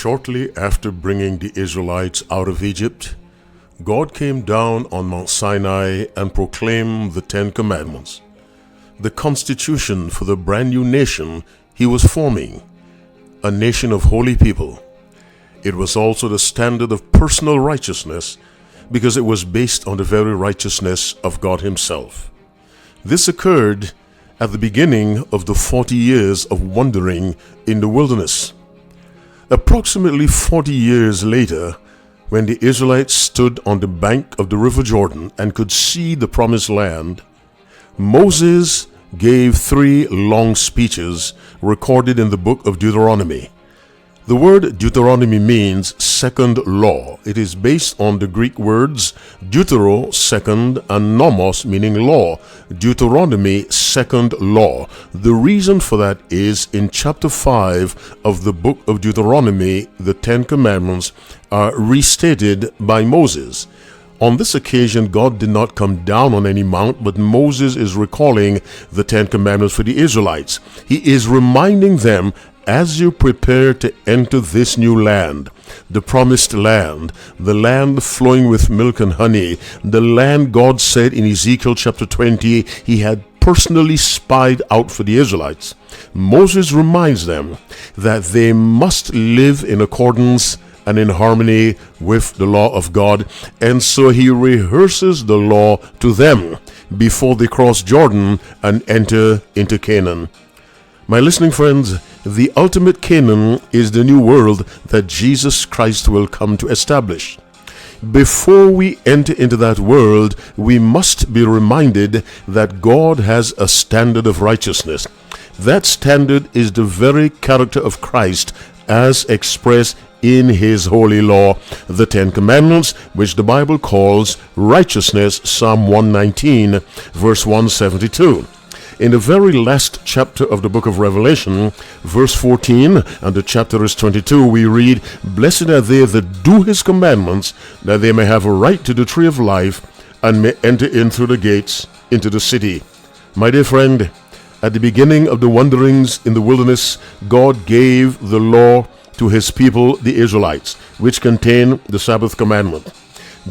Shortly after bringing the Israelites out of Egypt, God came down on Mount Sinai and proclaimed the Ten Commandments, the constitution for the brand new nation he was forming, a nation of holy people. It was also the standard of personal righteousness because it was based on the very righteousness of God himself. This occurred at the beginning of the 40 years of wandering in the wilderness. Approximately 40 years later, when the Israelites stood on the bank of the river Jordan and could see the promised land, Moses gave 3 long speeches recorded in the book of Deuteronomy. The word Deuteronomy means second law. It is based on the Greek words deutero, second, and nomos, meaning law. Deuteronomy, second law. The reason for that is in chapter 5 of the book of Deuteronomy, the Ten Commandments are restated by Moses. On this occasion, God did not come down on any mount, but Moses is recalling the Ten Commandments for the Israelites. He is reminding them, as you prepare to enter this new land, the promised land, the land flowing with milk and honey, the land God said in Ezekiel chapter 20 he had personally spied out for the Israelites, Moses reminds them that they must live in accordance and in harmony with the law of God, and so he rehearses the law to them before they cross Jordan and enter into Canaan. My listening friends, the ultimate Canaan is the new world that Jesus Christ will come to establish. Before we enter into that world, we must be reminded that God has a standard of righteousness. That standard is the very character of Christ as expressed in his holy law, the Ten Commandments, which the Bible calls righteousness, Psalm 119, verse 172. In the very last chapter of the book of Revelation, verse 14, and the chapter is 22, we read, "Blessed are they that do his commandments, that they may have a right to the tree of life, and may enter in through the gates into the city." My dear friend, at the beginning of the wanderings in the wilderness, God gave the law to his people, the Israelites, which contain the Sabbath commandment.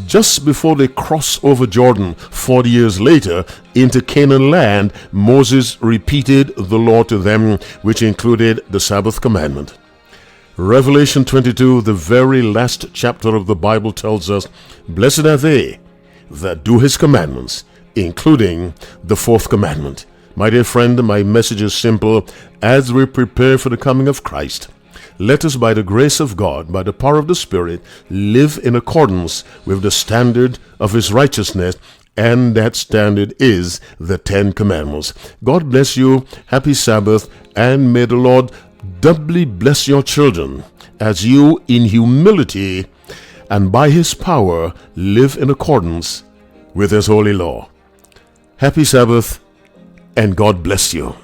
Just before they cross over Jordan 40 years later into Canaan land, Moses repeated the law to them, which included the Sabbath commandment. Revelation 22, the very last chapter of the Bible, tells us, "Blessed are they that do his commandments," including the 4th commandment. My dear friend, my message is simple. As we prepare for the coming of Christ, let us, by the grace of God, by the power of the Spirit, live in accordance with the standard of his righteousness, and that standard is the Ten Commandments. God bless you. Happy Sabbath, and may the Lord doubly bless your children as you, in humility and by his power, live in accordance with his holy law. Happy Sabbath, and God bless you.